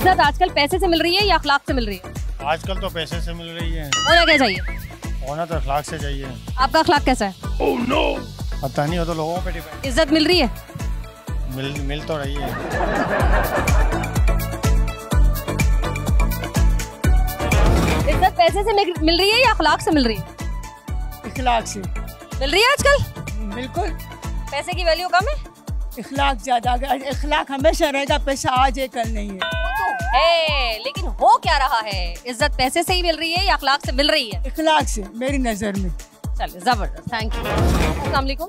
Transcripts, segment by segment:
इज्जत आजकल पैसे से मिल रही है या अखलाक से मिल रही है? आजकल तो पैसे से मिल रही है। होना क्या चाहिए? होना तो अखलाक से चाहिए। आपका अखलाक कैसा है? oh, no! पता नहीं, हो तो लोगों पे डिपेंड। इज्जत मिल रही है? मिल तो रही है। इज्जत पैसे से मिल रही है या अखलाक से मिल रही है? इखलाक से मिल रही है आजकल। बिल्कुल। पैसे की वैल्यू कम है, इखलाक ज्यादा। इखलाक हमेशा रहेगा, पैसा आज है कल नहीं है। लेकिन हो क्या रहा है? इज्जत पैसे से ही मिल रही है या अखलाक से मिल रही है? इखलाक से मेरी नजर में। चलिए, जबरदस्त, थैंक यू। अस्सलाम वालेकुम।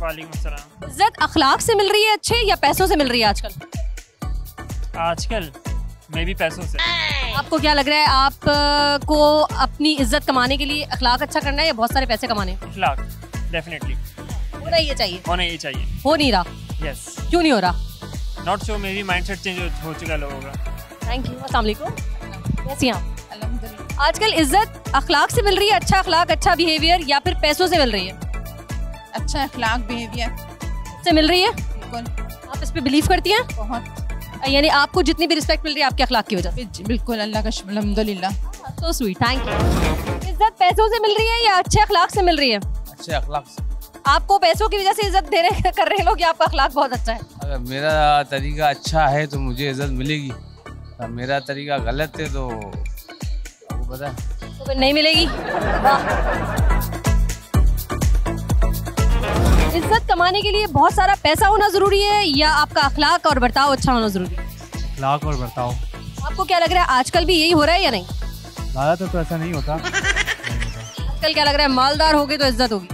वालेकुम सलाम। इज्जत अखलाक से मिल रही है अच्छे या पैसों से मिल रही है आजकल? आजकल मे भी पैसों से। आपको क्या लग रहा है, आपको अपनी इज्जत कमाने के लिए अखलाक अच्छा करना है या बहुत सारे पैसे कमाने? अखलाक डेफिनेटली होना ही चाहिए। होना ही चाहिए। हो नहीं रहा? यस। क्यों नहीं हो रहा? Not so, may be mindset change हो चुका लोगों का। Thank you. अस्सलाम वालेकुम। कैसी हैं आप? अल्हम्दुलिल्लाह। आजकल इज्जत अखलाक से मिल रही है, अच्छा अखलाक, अच्छा बिहेवियर, या फिर पैसों से मिल रही है? अच्छा अखलाक बिहेवियर से मिल रही है। बिल्कुल। आप इस पे बिलीव करती हैं? बहुत। यानी आपको जितनी भी रिस्पेक्ट मिल रही है आपके अखलाक की वजह से? बिल्कुल, अल्लाह का शुक्र, अल्हम्दुलिल्लाह। So sweet, thank you. इज्जत पैसों से मिल रही है या अच्छे अखलाक से मिल रही है? अच्छे अखलाक से। आपको पैसों की वजह से इज्जत दे रहे कर रहे लोग या आपका अखलाक बहुत अच्छा है? अगर मेरा तरीका अच्छा है तो मुझे इज्जत मिलेगी, और मेरा तरीका गलत है तो आपको पता है तो फिर नहीं मिलेगी। वाह। इज्जत कमाने के लिए बहुत सारा पैसा होना जरूरी है या आपका अखलाक और बर्ताव अच्छा होना जरूरी है? अखलाक और बर्ताव। आपको क्या लग रहा है, आजकल भी यही हो रहा है या नहीं? ज़्यादातर तो ऐसा नहीं होता। आजकल क्या लग रहा है, मालदार होगी तो इज्जत होगी?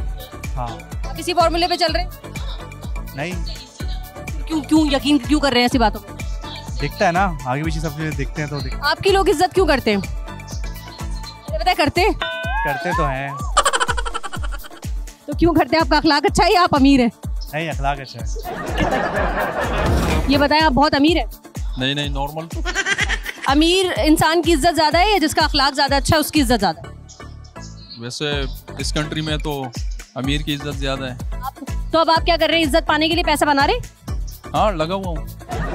हाँ। आप इसी फॉर्मूले पे चल रहे हैं? नहीं, क्यों यकीन क्यों कर रहे हैं ऐसी बातों पे? दिखता है ना, आगे पीछे सब चीजें दिखते हैं तो आपकी लोग इज्जत क्यों करते हैं? पता करते तो हैं। तो क्यों करते हैं? आपका अखलाक अच्छा है या आप अमीर हैं? नहीं, अखलाक अच्छा है। ये बताएं, आप बहुत अमीर हैं? नहीं, नॉर्मल। अमीर इंसान की इज्जत ज्यादा है या जिसका अखलाक ज्यादा अच्छा है उसकी इज्जत ज्यादा है? वैसे इस कंट्री में तो अमीर की इज्जत ज्यादा है। तो अब आप क्या कर रहे हैं, इज्जत पाने के लिए पैसा बना रहे? हाँ, लगा हुआ हूँ।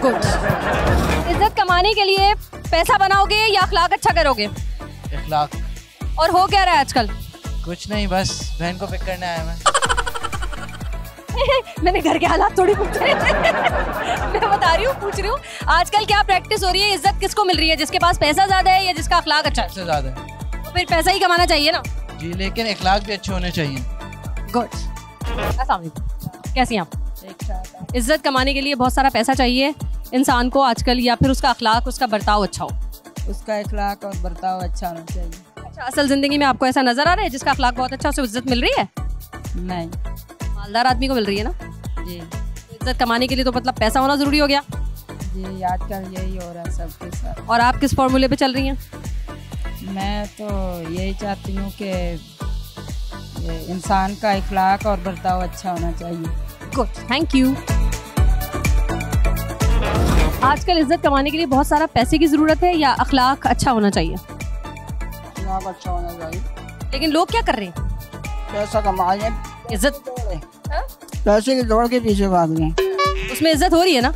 गुड। इज्जत कमाने के लिए पैसा बनाओगे या अखलाक अच्छा करोगे? इखलाक। और हो क्या रहा है आजकल? कुछ नहीं, बस बहन को पिक करने आया मैं। मैंने घर के हालात थोड़ी पूछे। मैं बता रही हूँ, पूछ रही हूँ आजकल क्या प्रैक्टिस हो रही है, इज्जत किसको मिल रही है, जिसके पास पैसा ज्यादा है या जिसका अखलाक अच्छा है? सबसे ज्यादा है। तो फिर पैसा ही कमाना चाहिए ना जी, लेकिन इखलाक भी अच्छे होने चाहिए। गुड। अस्सलाम वालेकुम। कैसी हैं आप? इज्जत कमाने के लिए बहुत सारा पैसा चाहिए इंसान को आजकल, या फिर उसका अखलाक, उसका बर्ताव अच्छा हो? उसका इखलाक और बर्ताव अच्छा होना चाहिए। अच्छा, असल जिंदगी में आपको ऐसा नजर आ रहा है जिसका अखलाक बहुत अच्छा, उसे इज्जत मिल रही है? नहीं। मालदार आदमी को मिल रही है ना जी। इज्जत कमाने के लिए तो मतलब पैसा होना जरूरी हो गया जी, आजकल यही हो रहा है सबके साथ। और आप किस फॉर्मूले पे चल रही हैं? मैं तो यही चाहती हूँ कि इंसान का इखलाक और बर्ताव अच्छा होना चाहिए। Good, thank you. आजकल इज्जत कमाने के लिए बहुत सारा पैसे की जरूरत है या अखलाक अच्छा होना चाहिए? इखलाक अच्छा होना चाहिए। लेकिन लोग क्या कर रहे हैं? पैसा कमाएं, इज्जत पैसे की दौड़ के पीछे भाग रहे हैं। उसमें इज्जत हो रही है ना?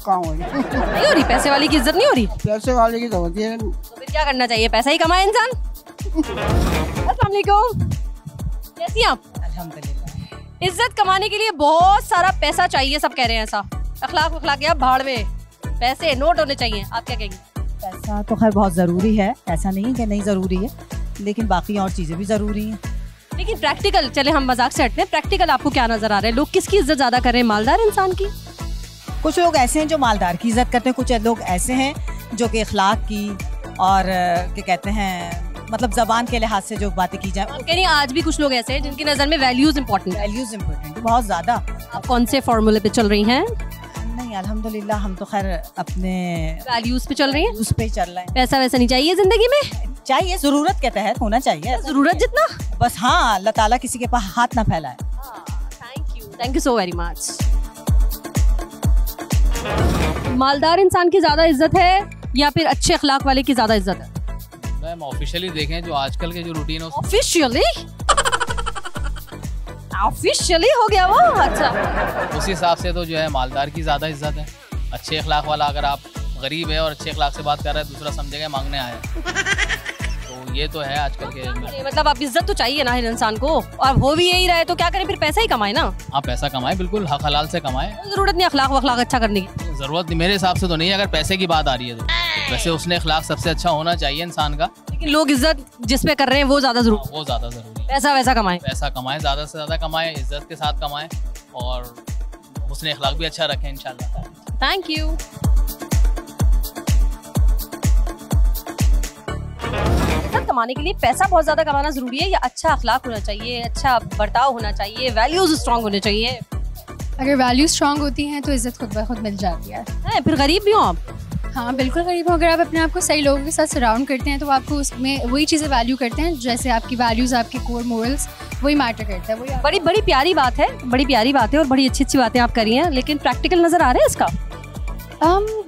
कहाँ हो रही? नहीं हो रही, पैसे वाली की इज्जत नहीं हो रही। पैसे वाले की तो होती है। तो फिर क्या करना चाहिए, पैसा ही कमाए इंसान? अस्सलाम वालेकुम। कैसी हैं आप? अल्हम्दुलिल्लाह। इज्जत कमाने के लिए बहुत सारा पैसा चाहिए, सब कह रहे हैं ऐसा। अखलाक या भाड़ में, पैसे नोट होने चाहिए, आप क्या कहेंगे? पैसा तो खैर बहुत ज़रूरी है, ऐसा नहीं है कि नहीं ज़रूरी है, लेकिन बाकी और चीज़ें भी ज़रूरी हैं। लेकिन प्रैक्टिकल, चले हम मजाक से हटते हैं, प्रैक्टिकल आपको क्या नजर आ रहा है, लोग किसकी इज्जत ज्यादा कर रहे हैं, मालदार इंसान की? कुछ लोग ऐसे हैं जो मालदार की इज्जत करते हैं, कुछ लोग ऐसे हैं जो कि इखलाक की और क्या कहते हैं, मतलब जबान के लिहाज से जो बातें की जाए। यानी आज भी कुछ लोग ऐसे हैं जिनकी नजर में वैल्यूज इंपॉर्टेंट है। वैल्यूज इंपॉर्टेंट बहुत ज्यादा। आप कौन से फॉर्मूले पे चल रही हैं? नहीं, अल्हम्दुलिल्लाह हम तो खैर अपने वैल्यूज पे चल रही हैं। उस पे चल रहे हैं। पैसा वैसा नहीं चाहिए जिंदगी में? चाहिए, जरूरत के तहत होना चाहिए, जरूरत जितना बस। हाँ, अल्लाह ताला किसी के पास हाथ ना फैलाए। Thank you so very much. मालदार इंसान की ज्यादा इज्जत है या फिर अच्छे अखलाक वाले की ज्यादा इज्जत है? मैम ऑफिशियली देखें जो आजकल के जो रूटीन है ऑफिशियली हो गया वो। अच्छा, उस हिसाब से तो जो है मालदार की ज़्यादा इज्जत है। अच्छे अखलाक वाला अगर आप गरीब है और अच्छे अखलाक से बात कर रहा है, दूसरा समझेगा मांगने आया है। तो ये तो है आजकल के। मतलब अब इज्जत तो चाहिए ना हर इंसान को, और हो भी यही रहे तो क्या करें, फिर पैसा ही कमाए ना। हाँ पैसा कमाए, बिल्कुल हक हलाल से कमाए, जरूरत नहीं अखलाक वखलाक अच्छा करने की। जरूरत मेरे हिसाब से तो नहीं है अगर पैसे की बात आ रही है तो। वैसे उसने अखलाक सबसे अच्छा होना चाहिए इंसान का, लेकिन लोग इज्जत जिस पे कर रहे हैं वो ज्यादा जरूरी, वो ज्यादा जरूरी है। पैसा वैसा कमाए, पैसा कमाए, ज्यादा से ज्यादा कमाए, इज्जत के साथ कमाए और उसने अखलाक भी अच्छा रखे इंशाल्लाह। Thank you. इज्जत कमाने के लिए पैसा बहुत ज्यादा कमाना जरूरी है या अच्छा अखलाक होना चाहिए, अच्छा बर्ताव होना चाहिए, वैल्यूज स्ट्रांग होने चाहिए? अगर वैल्यूज स्ट्रांग होती हैं तो इज्जत खुद ब खुद मिल जाती है। फिर गरीब भी हो आप? हाँ बिल्कुल गरीब हो। अगर आप अपने आप को सही लोगों के साथ सराउंड करते हैं तो आपको उसमें वही चीज़ें वैल्यू करते हैं, जैसे आपकी वैल्यूज़, आपके कोर मोरल्स, वही मैटर करता है। वही बड़ी बड़ी प्यारी बात है, बड़ी प्यारी बात है और बड़ी अच्छी अच्छी बातें आप करी हैं, लेकिन प्रैक्टिकल नज़र आ रहा है इसका?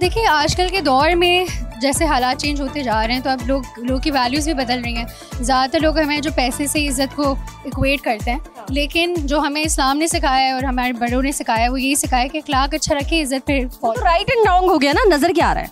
देखिए आजकल के दौर में जैसे हालात चेंज होते जा रहे हैं तो अब लोग की वैल्यूज़ भी बदल रही हैं। ज़्यादातर लोग हमें जो पैसे से इज़्ज़त को इक्वेट करते हैं, लेकिन जो हमें इस्लाम ने सिखाया है और हमारे बड़ों ने सिखाया है वो यही सिखाया कि अखलाक अच्छा रखें, इज़्ज़त फिर राइट एंड रॉन्ग हो गया ना, नज़र क्या आ रहा है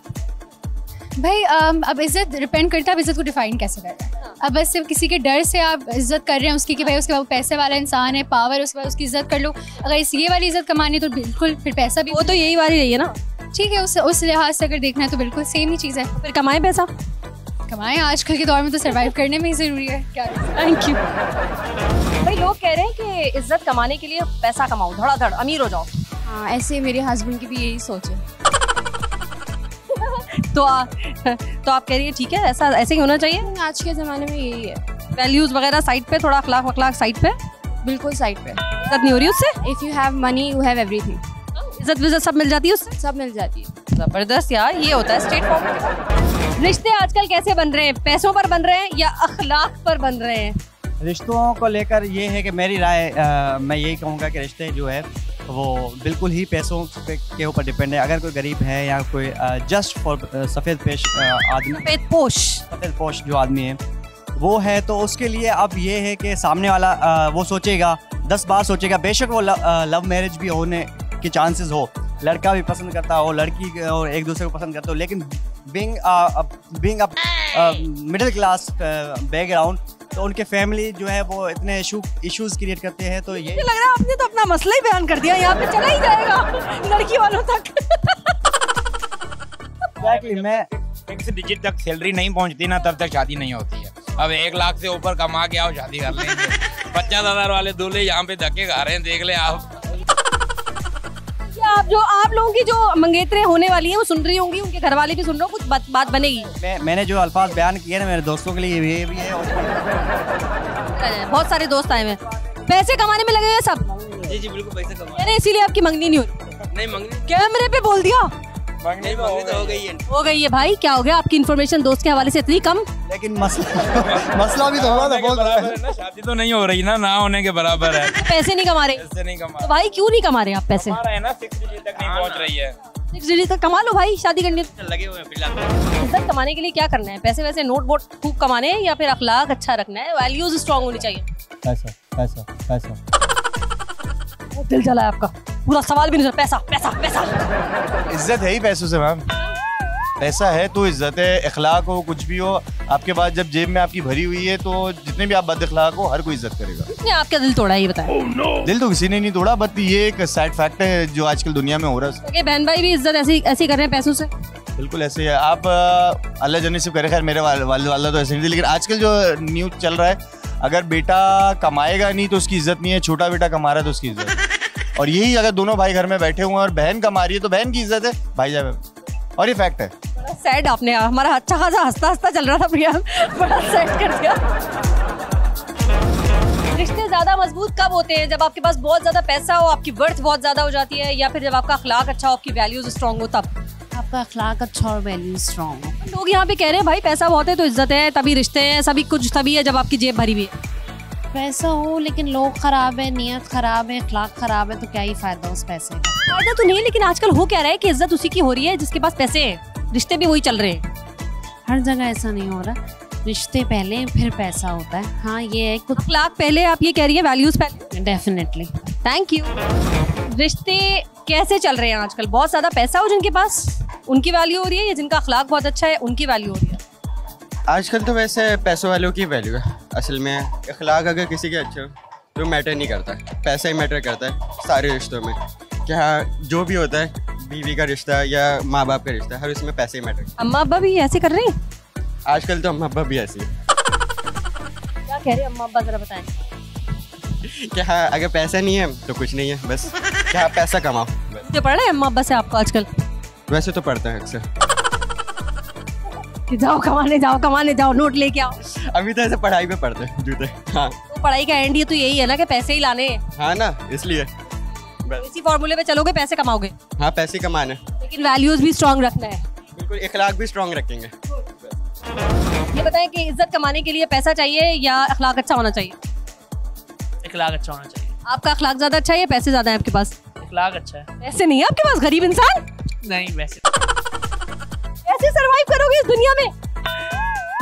भाई? अब इज़्ज़त डिपेंड करता है आप इज़्ज़त को डिफाइन कैसे कर रहे हैं। अब बस सिर्फ किसी के डर से आप इज़्ज़त कर रहे हैं उसकी कि भाई उसके बाद पैसे वाला इंसान है, पावर, उसके बाद उसकी इज़्ज़त कर लो। अगर ये वाली इज़्ज़त कमानी तो बिल्कुल फिर पैसा भी, वो तो यही वाली रही है ना। ठीक है, उस लिहाज से अगर देखना है तो बिल्कुल सेम ही चीज़ है। फिर कमाएं पैसा, कमाएं, आजकल के दौर में तो सर्वाइव करने में ही ज़रूरी है। क्या? Thank you. भाई लोग कह रहे हैं कि इज्जत कमाने के लिए पैसा कमाओ, धड़ाधड़ अमीर हो जाओ। हाँ ऐसे मेरे हस्बैंड की भी यही सोच है। तो आप कह रही है ठीक है, ऐसे ही होना चाहिए। आज के ज़माने में यही है, वैल्यूज वगैरह साइड पे, थोड़ा अखलाक वखलाक साइड पे, बिल्कुल साइड पे। इज्जत नहीं हो रही उससे? If you have money you have everything. इज्जत विज्जत सब मिल जाती है उससे? सब मिल जाती है। जबरदस्त यार, ये होता है स्ट्रेट फॉरवर्ड। रिश्ते आजकल कैसे बन रहे हैं, पैसों पर बन रहे हैं या अखलाक पर बन रहे हैं? रिश्तों को लेकर ये है कि मेरी राय मैं यही कहूँगा कि रिश्ते जो है वो बिल्कुल ही पैसों के ऊपर डिपेंड है। अगर कोई गरीब है या कोई जस्ट फॉर सफ़ेद आदमी, सफ़ेद पोश जो आदमी है वो है, तो उसके लिए अब ये है कि सामने वाला वो सोचेगा, 10 बार सोचेगा। बेशक वो लव मैरिज भी होने के चांसेस हो, लड़का भी पसंद करता हो, लड़की और एक दूसरे को पसंद करते हो, लेकिन being a middle class background, तो उनके फैमिली जो है वो इतने इश्यूज क्रिएट करते हैं। तो ये लग रहा है आपने तो अपना मसला ही बयान कर दिया, यहाँ पे चला ही जाएगा लड़की वालों तक। Exactly, मैं फिक्स डिजिट तक सैलरी नहीं पहुँचती ना तब तक शादी नहीं होती है। अब 1 लाख से ऊपर कमा के आओ शादी कर लेंगे। 50,000 वाले दूल्हे यहाँ पे धक्के खा रहे हैं, देख ले आप। आप लोगों की जो मंगेतरें होने वाली हैं वो सुन रही होंगी, उनके घर वाले भी सुन रहे हो, कुछ बात बनेगी? मैंने जो अल्फाज बयान किए ना मेरे दोस्तों के लिए ये भी है और बहुत सारे दोस्त आए हैं, पैसे कमाने में लगे हैं सब। जी जी बिल्कुल पैसे कमा, मैंने इसीलिए आपकी मंगनी नहीं हो रही। नहीं मंगनी कैमरे पे बोल दिया, मंगनी तो हो गई है भाई। क्या हो गया आपकी इन्फॉर्मेशन दोस्त के हवाले से इतनी कम? लेकिन मसला भी तो हुआ था, बहुत बराबर है ना, शादी तो नहीं हो रही ना होने के बराबर है। पैसे नहीं कमा रहे? पैसे नहीं कमा तो भाई क्यों नहीं कमा रहे आप पैसे? कमा रहे हैं ना, 6 डिजिट तक नहीं पहुंच रही है। 6 डिजिट तक कमा लो भाई, शादी करने लगे हुए हैं फिलहाल। इज्जत कमाने के लिए क्या करना है? पैसे वैसे नोट वोट खूब कमाने हैं या फिर अखलाक अच्छा रखना है, वैल्यूज स्ट्रांग होनी चाहिए? पैसा पैसा पैसा दिल जला है आपका, पूरा सवाल भी नहीं सुना। पैसा पैसा पैसा, इज्जत है ही पैसों से मैम। पैसा है तो इज्जत है, अखलाक हो कुछ भी हो आपके पास, जब जेब में आपकी भरी हुई है तो जितने भी आप बद अखलाक हो हर कोई इज्जत करेगा। किसने आपका दिल तोड़ा ये बताएं? दिल तो किसी ने नहीं तोड़ा, बट ये एक सैड फैक्ट है जो आजकल दुनिया में हो रहा है। बहन भाई भी इज्जत ऐसी कर रहे हैं पैसों से? बिल्कुल ऐसे है। आप अल्लाह जाने से करे, खैर मेरे वाला तो ऐसे नहीं थे, लेकिन आजकल जो न्यूज़ चल रहा है, अगर बेटा कमाएगा नहीं तो उसकी इज्जत नहीं है, छोटा बेटा कमा रहा है तो उसकी इज्जत है। और यही अगर दोनों भाई घर में बैठे हुए हैं और बहन कमा रही है तो बहन की इज्जत है भाईजान, और ये फैक्ट है। सैड आपने हमारा अच्छा खासा हंसता चल रहा था प्रिया, बड़ा सैड कर दिया। रिश्ते ज्यादा मजबूत कब होते हैं? जब आपके पास बहुत ज्यादा पैसा हो, आपकी वर्थ बहुत ज्यादा हो जाती है, या फिर जब आपका अखलाक अच्छा हो, आपकी वैल्यूज स्ट्रांग हो तब? आपका अखलाक अच्छा और वैल्यूज स्ट्रांग हो। लोग यहाँ पे कह रहे हैं भाई पैसा बहुत है तो इज्जत है, तभी रिश्ते हैं, सभी कुछ तभी है जब आपकी जेब भरी हुई है। पैसा हो लेकिन लोग खराब है, नियत खराब है, अखलाक खराब है, तो क्या ही फायदा उस पैसे का? फायदा तो नहीं, लेकिन आजकल हो क्या रहा है कि इज्जत उसी की हो रही है जिसके पास पैसे हैं, रिश्ते भी वही चल रहे हैं। हर जगह ऐसा नहीं हो रहा, रिश्ते पहले फिर पैसा होता है। हाँ ये है, कुछ अखलाक पहले, आप ये कह रही है वैल्यूज पहले? डेफिनेटली। Thank you. रिश्ते कैसे चल रहे हैं आजकल? बहुत ज्यादा पैसा हो जिनके पास, उनकी वैल्यू हो रही है, या जिनका अखलाक बहुत अच्छा है उनकी वैल्यू हो रही है? आजकल तो वैसे पैसों वालों की वैल्यू है। असल में अखलाक अगर किसी के अच्छे हो तो मैटर नहीं करता, पैसा ही मैटर करता है सारे रिश्तों में। क्या जो भी होता है, बीवी का रिश्ता या माँ बाप का रिश्ता, हर उसमें पैसे ही मैटर। अम्मा अब्बा भी ऐसे कर रहे हैं आजकल तो अम्मा अब्बा भी ऐसी है। क्या कह रहे हैं अम्मा अब्बा, जरा बताएं। क्या अगर पैसा नहीं है तो कुछ नहीं है, बस क्या पैसा कमाओ। मुझे पढ़ रहे हैं अम्मा अब्बा से आपको आजकल? वैसे तो पढ़ते हैं अक्सर कि जाओ कमाने जाओ, नोट लेके आओ। अभी तो ऐसे पढ़ाई में पढ़ते हैं जूते। हाँ तो पढ़ाई का एंड ये तो यही है ना कि पैसे ही लाने हैं। हाँ ना, इसलिए इसी फॉर्मूले पे चलोगे पैसे कमाओगे। हाँ पैसे कमाने, लेकिन वैल्यूज भी स्ट्रॉन्ग रखना है। बिल्कुल, इखलाक भी स्ट्रॉन्ग रखेंगे। ये बताएं कि इज्जत कमाने के लिए पैसा चाहिए या अखलाक अच्छा होना चाहिए? इखलाक अच्छा होना चाहिए। आपका अखलाक ज्यादा अच्छा है या पैसे ज्यादा है आपके पास? इखलाक अच्छा है। पैसे नहीं है आपके पास, गरीब इंसान। नहीं, वैसे कैसे सरवाइव करोगे इस दुनिया में?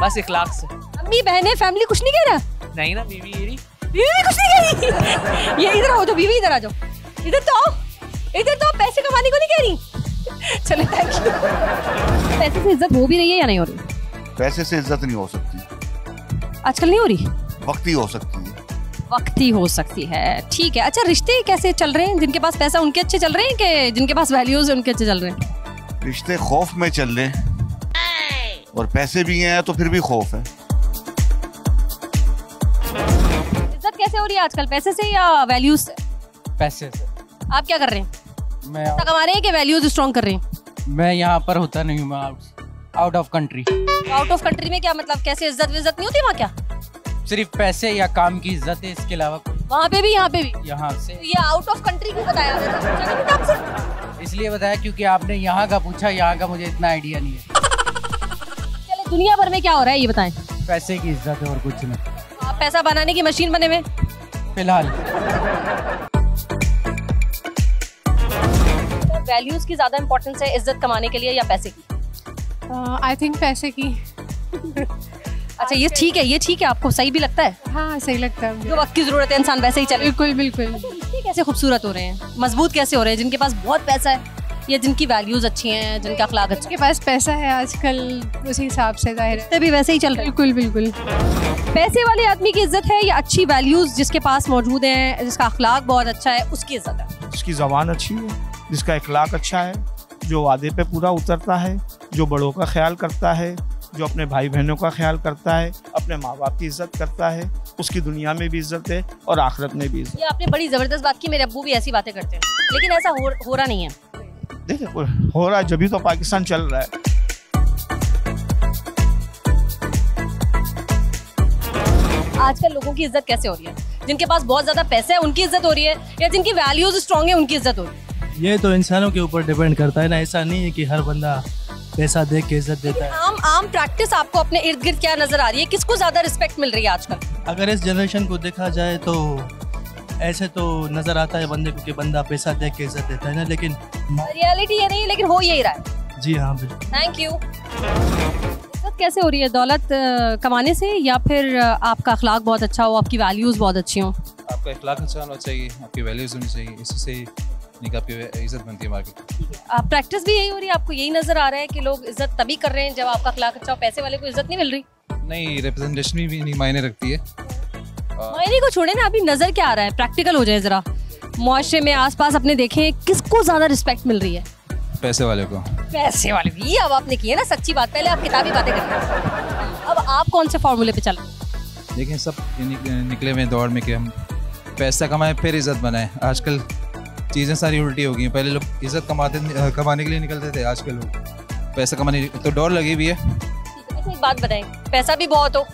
बस इखलाक से। अम्मी बहनें फैमिली कुछ नहीं कह रहा? नहीं ना, बीवी बीवी कुछ नहीं कह रही। ये इधर आओ, तो बीवी इधर आ जाओ, इधर तो आओ, इधर तो पैसे कमाने को नहीं कह रही। चले थैंक यू। पैसे से इज्जत हो भी रही है या नहीं हो रही? पैसे से इज्जत नहीं हो सकती, आजकल नहीं हो रही, वक्ती हो सकती है। वक्ती हो सकती है, ठीक है। अच्छा, रिश्ते कैसे चल रहे हैं? जिनके पास पैसा उनके अच्छे चल रहे हैं कि जिनके पास वैल्यूज है उनके अच्छे चल रहे हैं? रिश्ते खौफ में चल रहे हैं, और पैसे भी हैं तो फिर भी खौफ है। इज्जत कैसे हो रही है आजकल, पैसे से या वैल्यूज से? पैसे से। आप क्या कर रहे हैं? मैं पैसा कमा रहे हैं कि वैल्यूज स्ट्रॉन्ग कर रहे हैं? मैं यहाँ पर होता नहीं हूँ, मैं out of country. Out of country में क्या मतलब, कैसे इज्जत विज्जत नहीं होती वहाँ? क्या सिर्फ पैसे या काम की इज्जत है, इसके अलावा वहाँ पे भी यहाँ पे भी? यहाँ से। तो ये आउट ऑफ कंट्री क्यों बताया? इसलिए बताया क्योंकि आपने यहाँ का पूछा, यहाँ का मुझे इतना आइडिया नहीं है। चले, दुनिया भर में क्या हो रहा है ये बताएं। पैसे की इज्जत है और कुछ नहीं। आप पैसा बनाने की मशीन बने हुए फिलहाल। वैल्यूज की ज्यादा इंपॉर्टेंस है इज्जत कमाने के लिए या पैसे की? आई थिंक पैसे की। अच्छा, ये ठीक है, ये ठीक है, आपको सही भी लगता है? हाँ सही लगता है। जो वक्त की जरूरत है इंसान वैसे ही चले। बिल्कुल बिल्कुल। कैसे खूबसूरत हो रहे हैं, मजबूत कैसे हो रहे हैं? जिनके पास बहुत पैसा है या जिनकी वैल्यूज अच्छी हैं, जिनका अखलाक अच्छा? जिनके पास पैसा है आजकल उसी हिसाब से जाहिर है भी वैसे ही चल रहे हैं। बिल्कुल बिल्कुल। पैसे वाले आदमी की इज्जत है या अच्छी वैल्यूज जिसके पास मौजूद है, जिसका अखलाक बहुत अच्छा है, उसकी इज्जत है? जिसकी ज़बान अच्छी है, जिसका अखलाक अच्छा है, जो वादे पे पूरा उतरता है, जो बड़ों का ख्याल करता है, जो अपने भाई बहनों का ख्याल करता है, अपने माँ बाप की इज्जत करता है, उसकी दुनिया में भी इज्जत है और आखिरत में भी इज्जत। ये आपने बड़ी जबरदस्त बात की, मेरे अब्बू भी ऐसी बातें करते हैं, लेकिन ऐसा हो रहा नहीं है। देखिए, हो रहा है जब भी तो पाकिस्तान चल रहा है। आजकल लोगों की इज्जत कैसे हो रही है? जिनके पास बहुत ज्यादा पैसा है उनकी इज्जत हो रही है, या जिनकी वैल्यूज स्ट्रॉन्ग है उनकी इज्जत हो रही है? ये तो इंसानों के ऊपर डिपेंड करता है ना, ऐसा नहीं है कि हर बंदा पैसा देख के इज्जत देता है। आम प्रैक्टिस आपको अपने इर्द गिर्द क्या नजर आ रही है? किसको ज्यादा रिस्पेक्ट मिल रही है आजकल? अगर इस जनरेशन को देखा जाए तो ऐसे तो नजर आता है बंदे को कि बंदा पैसा देख के इज्जत देता है ना, लेकिन रियलिटी ये नहीं है, लेकिन हो यही रहा है। जी हाँ बिल्कुल। Thank you. इज्जत कैसे हो रही है? दौलत कमाने से या फिर आपका अखलाक बहुत अच्छा हो, आपकी वैल्यूज बहुत अच्छी हो? आपका अखलाक अच्छा होना चाहिए, आपकी वैल्यूज होनी चाहिए, इससे आपकी इज्जत बनती है मार्केट। प्रैक्टिस भी यही हो रही है, आपको यही नजर आ रहा है कि लोग इज्जत तभी कर रहे हैं जब आपका अखलाक अच्छा हो, पैसे वाले को इज्जत नहीं मिल रही? नहीं, रिप्रेजेंटेशन भी नहीं मायने रखती है। मायने को छोड़े ना, अभी नजर क्या आ रहा है? प्रैक्टिकल हो जाए जरा, मुआशरे में आसपास अपने देखें, किसको ज्यादा रिस्पेक्ट मिल रही है? पैसे वाले को। पैसे वाले भी। अब आपने की है ना सच्ची बात, पहले आप किताबी बातें करते हैं, अब आप कौन से फॉर्मूले पे चल रहे हैं? देखिए, सब निकले हुए दौर में कि हम पैसा कमाएं फिर इज्जत बनाएं। आजकल चीज़ें सारी उल्टी हो गई हैं। पहले लोग इज्जत कमाने के लिए निकलते थे, आजकल लोग पैसा कमाने तो डर लगी हुई है। एक बात बताएं, पैसा भी बहुत हो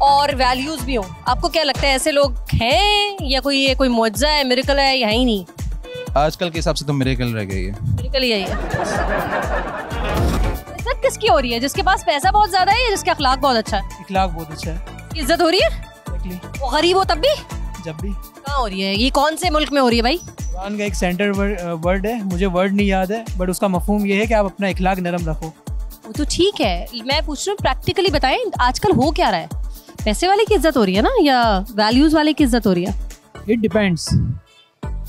और वैल्यूज भी हो, आपको क्या लगता है ऐसे लोग हैं या ये कोई मुआवजा है, मिरेकल है, या ही नहीं? आजकल के हिसाब से तो मिरेकल रह गई है। मिरेकल ही है। इज्जत किसकी हो रही है? जिसके पास पैसा बहुत ज्यादा है या जिसका अखलाक बहुत अच्छा है? अखलाक बहुत अच्छा है। इज्जत हो रही है? वो गरीब हो तब भी? जब भी। कहाँ हो रही है? ये कौन से मुल्क में हो रही है भाई? कुरान का एक सेंटर वर्ड है, मुझे वर्ड नहीं याद है, बट उसका मफहूम ये है कि आप अपना इखलाक नरम रखो। वो तो ठीक है, मैं पूछ रही हूँ प्रैक्टिकली बताएं, आजकल हो क्या रहा है? पैसे वाले की इज्जत हो रही है ना या वैल्यूज वाले की इज्जत हो रही है? इट डिपेंड्स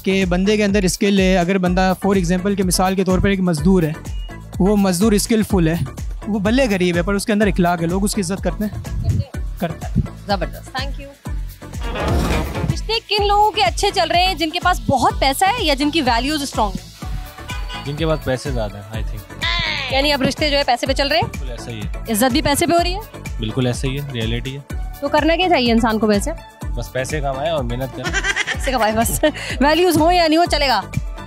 कि बंदे के अंदर स्किल है। अगर बंदा फॉर एग्जांपल के मिसाल के तौर पर एक मजदूर है, वो मजदूर स्किलफुल है, वो भले गरीब है पर उसके अंदर इखलाक है, लोग उसकी इज्जत करते हैं। जबरदस्त, थैंक यू। रिश्ते किन लोगों के अच्छे चल रहे हैं, जिनके पास बहुत पैसा है या जिनकी वैल्यूज स्ट्रॉन्ग है? जिनके पास पैसे ज्यादा है, आई थिंक। यानी अब रिश्ते जो है पैसे पे चल रहे हैं, बिल्कुल ऐसा ही है। इज्जत भी पैसे पे हो रही है, बिल्कुल ऐसा ही है, रियलिटी है। तो करना क्या चाहिए इंसान को वैसे? बस पैसे कमाए और मेहनत करें। पैसे कमाए बस, वैल्यूज हो या नहीं हो चलेगा।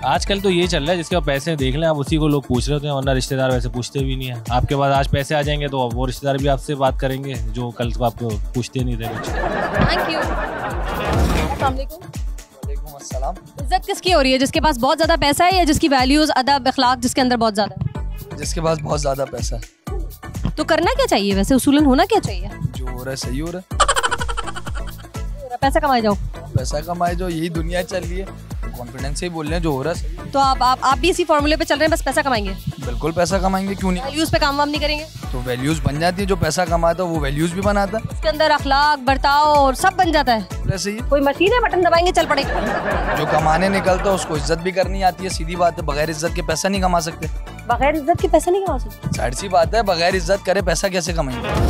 आजकल तो ये चल रहा है, जिसके पास पैसे देख लें आप, उसी को लोग पूछ रहे होते हैं, वरना रिश्तेदार वैसे पूछते भी नहीं है। आपके पास आज पैसे आ जाएंगे तो वो रिश्तेदार भी आपसे बात करेंगे जो कल को आपको पूछते नहीं थे कुछ। Thank you. अस्सलाम वालेकुम। अस्सलाम। इज्जत किसकी हो रही है, जिसके पास बहुत ज्यादा पैसा है या जिसकी वैल्यूज अदब अखलाक जिसके अंदर बहुत ज्यादा है? जिसके पास बहुत ज्यादा पैसा है। तो करना क्या चाहिए वैसे, उसूलन होना क्या चाहिए? जो हो रहा है सही हो रहा है। पैसा कमाए जाओ, पैसा कमाए जो, यही दुनिया चल रही है, कॉन्फिडेंस से ही बोल रहे हैं जो हो रहा है। तो आप भी इसी फॉर्मूले पे चल रहे हैं, बस पैसा कमाएंगे? बिल्कुल पैसा कमाएंगे, क्यों नहीं। वैल्यूज पे काम वाम नहीं करेंगे तो वैल्यूज बन जाती है, जो पैसा कमाता है वो वैल्यूज भी बनाता है। उसके अंदर अखलाक बर्ताव और सब बन जाता है। ऐसे ही कोई मशीन है, बटन दबाएंगे चल पड़ेगा। जो कमाने निकलता है उसको इज्जत भी करनी आती है, सीधी बात है। बगैर इज्जत के पैसा नहीं कमा सकते। बगैर इज्जत के पैसा नहीं कमा सकते, साइड सी बात है। बगैर इज्जत करे पैसा कैसे कमाएंगे?